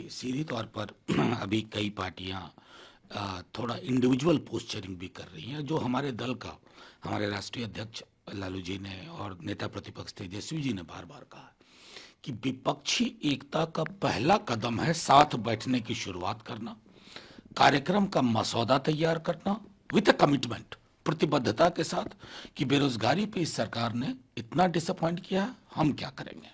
देखिए, सीधी तौर पर अभी कई पार्टियां थोड़ा इंडिविजुअल पोस्चरिंग भी कर रही हैं, जो हमारे दल का, हमारे राष्ट्रीय अध्यक्ष लालू जी ने और नेता प्रतिपक्ष तेजस्वी जी ने बार बार कहा कि विपक्षी एकता का पहला कदम है साथ बैठने की शुरुआत करना, कार्यक्रम का मसौदा तैयार करना विद अ कमिटमेंट, प्रतिबद्धता के साथ कि बेरोजगारी पे इस सरकार ने इतना डिसअपॉइंट किया है, हम क्या करेंगे,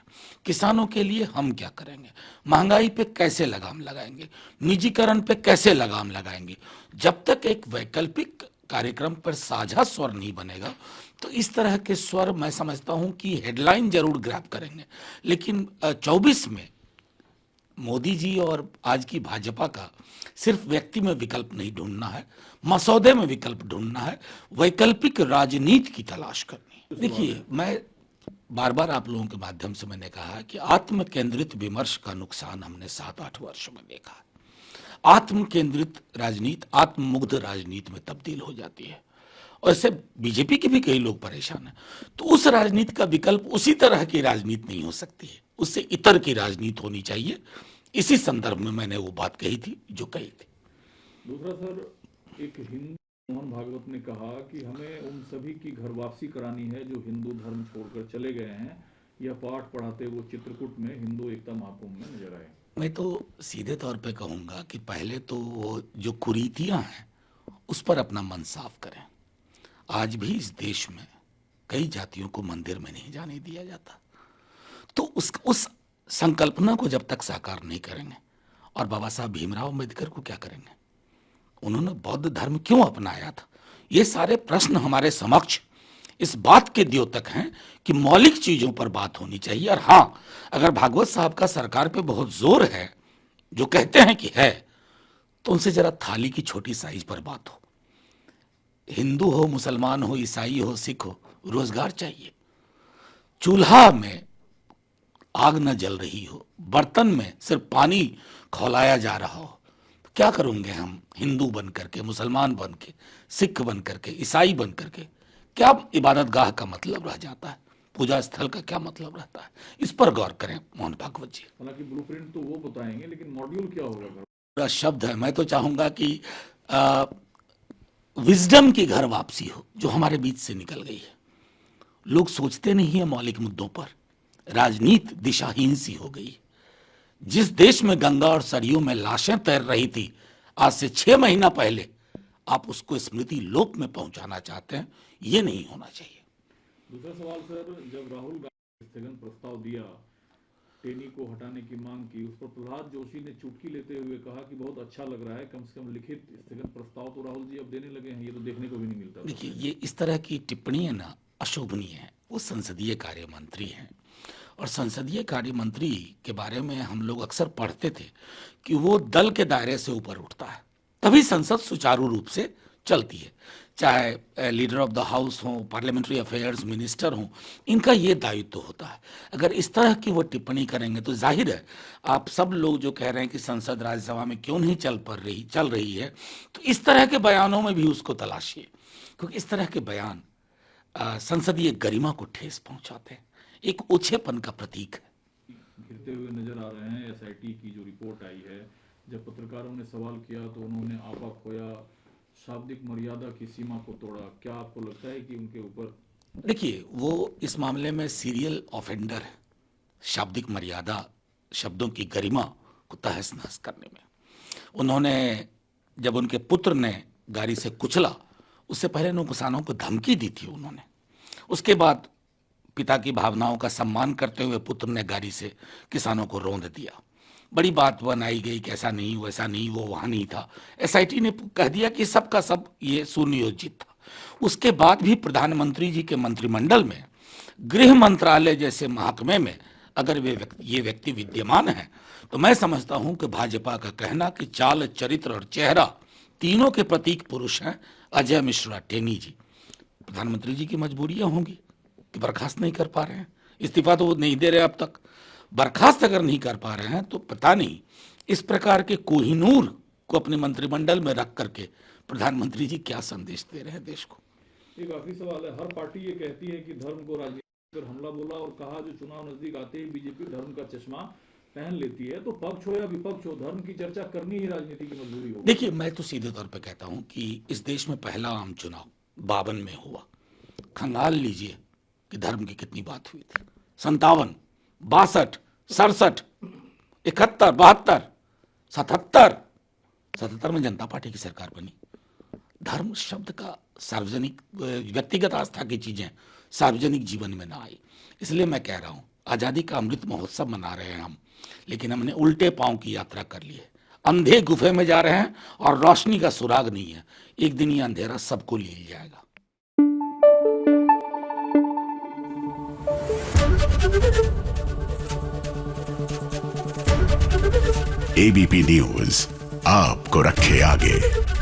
किसानों के लिए हम क्या करेंगे, महंगाई पे कैसे लगाम लगाएंगे, निजीकरण पे कैसे लगाम लगाएंगे। जब तक एक वैकल्पिक कार्यक्रम पर साझा स्वर नहीं बनेगा तो इस तरह के स्वर मैं समझता हूं कि हेडलाइन जरूर ग्रैब करेंगे, लेकिन 24 में मोदी जी और आज की भाजपा का सिर्फ व्यक्ति में विकल्प नहीं ढूंढना है, मसौदे में विकल्प ढूंढना है, वैकल्पिक राजनीति की तलाश करनी है। देखिए, मैं बार बार आप लोगों के माध्यम से मैंने कहा कि आत्म केंद्रित विमर्श का नुकसान हमने 7-8 वर्षों में देखा है। आत्म केंद्रित राजनीति आत्ममुग्ध राजनीति में तब्दील हो जाती है और इससे बीजेपी के भी कई लोग परेशान हैं। तो उस राजनीति का विकल्प उसी तरह की राजनीति नहीं हो सकती है, उससे इतर की राजनीति होनी चाहिए। इसी संदर्भ में मैंने वो बात कही थी जो कही थी। दूसरा सर, एक हिंदू मोहन भागवत ने कहा कि हमें उन सभी की घर वापसी करानी है जो हिंदू धर्म छोड़कर चले गए हैं। यह पाठ पढ़ाते वो चित्रकूट में हिंदू एकता महाकुंभ में नजर आए। मैं तो सीधे तौर पे कहूंगा कि पहले तो वो जो कुरीतियां हैं उस पर अपना मन साफ करें। आज भी इस देश में कई जातियों को मंदिर में नहीं जाने दिया जाता, तो उस संकल्पना को जब तक साकार नहीं करेंगे, और बाबा साहब भीमराव अम्बेडकर को क्या करेंगे, उन्होंने बौद्ध धर्म क्यों अपनाया था, ये सारे प्रश्न हमारे समक्ष इस बात के द्योतक हैं कि मौलिक चीजों पर बात होनी चाहिए। और हां, अगर भागवत साहब का सरकार पे बहुत जोर है, जो कहते हैं कि है, तो उनसे जरा थाली की छोटी साइज पर बात हो। हिंदू हो, मुसलमान हो, ईसाई हो, सिख हो, रोजगार चाहिए। चूल्हा में आग न जल रही हो, बर्तन में सिर्फ पानी खौलाया जा रहा हो, तो क्या करेंगे हम हिंदू बन करके, मुसलमान बन के, सिख बन करके, ईसाई बन करके? क्या इबादत गाह का मतलब रह जाता है, पूजा स्थल का क्या मतलब रहता है? इस पर गौर करें मोहन भागवत जी। हालांकि ब्लूप्रिंट तो वो बताएंगे, लेकिन मॉड्यूल क्या होगा घर? पूरा शब्द है, मैं तो चाहूंगा कि विजडम की घर वापसी हो जो हमारे बीच से निकल गई है। लोग सोचते नहीं है मौलिक मुद्दों पर, राजनीति दिशाहीन सी हो गई। जिस देश में गंगा और सरयू में लाशें तैर रही थी आज से 6 महीना पहले, आप उसको स्मृति लोक में पहुंचाना चाहते हैं, ये नहीं होना चाहिए। दूसरा सवाल सर, जब राहुल गांधी ने स्थगन प्रस्ताव दिया, टेनी को हटाने की मांग की, उस पर प्रहलाद जोशी ने चुटकी लेते हुए कहा कि बहुत अच्छा लग रहा है, कम से कम लिखित स्थगन प्रस्ताव तो राहुल जी अब देने लगे हैं, ये तो देखने को भी नहीं मिलता। देखिए, ये इस तरह की टिप्पणी है ना, अशोभनीय है। वो संसदीय कार्य मंत्री हैं, और संसदीय कार्य मंत्री के बारे में हम लोग अक्सर पढ़ते थे कि वो दल के दायरे से ऊपर उठता है, तभी संसद सुचारू रूप से चलती है। चाहे लीडर ऑफ द हाउस हो, पार्लियामेंट्री अफेयर्स मिनिस्टर हो, इनका ये दायित्व होता है। अगर इस तरह की वो टिप्पणी करेंगे तो जाहिर है, आप सब लोग जो कह रहे हैं कि संसद राज्यसभा में क्यों नहीं चल रही है, तो इस तरह के बयानों में भी उसको तलाशिए, क्योंकि इस तरह के बयान संसदीय गरिमा को ठेस पहुंचाते हैं, एक ओछेपन का प्रतीक है। घिरते हुए नजर आ रहे हैं। एसआईटी की जो रिपोर्ट आई है, जब पत्रकारों ने सवाल किया तो उन्होंने आपा खोया, शाब्दिक मर्यादा की सीमा को तोड़ा। क्या आपको लगता है कि उनके ऊपर? देखिए, वो इस मामले में सीरियल ऑफेंडर है, शाब्दिक मर्यादा, शब्दों की गरिमा को तहस नहस करने में। उन्होंने, जब उनके पुत्र ने गाड़ी से कुचला, उससे पहले किसानों को धमकी दी थी उन्होंने। उसके बाद पिता की भावनाओं का सम्मान करते हुए पुत्र ने गाड़ी से किसानों को रौंद दिया। बड़ी बात बनाई गई कि ऐसा नहीं, वैसा नहीं, वो वहां नहीं था। एसआईटी ने कह दिया कि सबका सब ये सुनियोजित था। उसके बाद भी प्रधानमंत्री जी के मंत्रिमंडल में, गृह मंत्रालय जैसे महकमे में अगर ये व्यक्ति विद्यमान है, तो मैं समझता हूं कि भाजपा का कहना कि चाल, चरित्र और चेहरा तीनों के प्रतीक पुरुष हैं अजय मिश्रा टेनी जी, प्रधानमंत्री जी की मजबूरियां होंगी कि बर्खास्त नहीं कर पा रहे हैं। इस्तीफा तो वो नहीं दे रहे अब तक। बर्खास्त अगर नहीं कर पा रहे हैं तो पता नहीं इस प्रकार के कोहिनूर को अपने मंत्रिमंडल में रख करके प्रधानमंत्री जी क्या संदेश दे रहे हैं देश को। एक आखिरी सवाल है। हर पार्टी ये कहती है कि धर्म को राजनीति पर हमला बोला और कहा जो चुनाव नजदीक आते ही बीजेपी धर्म का चश्मा पहन लेती है तो पक्ष हो या विपक्ष हो, धर्म की चर्चा करनी ही राजनीति की मजबूरी होगी। देखिए, मैं तो सीधे तौर पे कहता हूं कि इस देश में पहला आम चुनाव 52 में हुआ। खंगाल लीजिए कि धर्म की कितनी बात हुई थी। 57, 62, 67, 71, 72, 77, 77 में जनता पार्टी की सरकार बनी। धर्म शब्द का सार्वजनिक व्यक्तिगत आस्था की चीजें सार्वजनिक जीवन में ना आई। इसलिए मैं कह रहा हूं, आजादी का अमृत महोत्सव मना रहे हैं हम, लेकिन हमने उल्टे पांव की यात्रा कर ली है। अंधे गुफे में जा रहे हैं और रोशनी का सुराग नहीं है। एक दिन ये अंधेरा सबको ले जाएगा। एबीपी न्यूज आपको रखे आगे।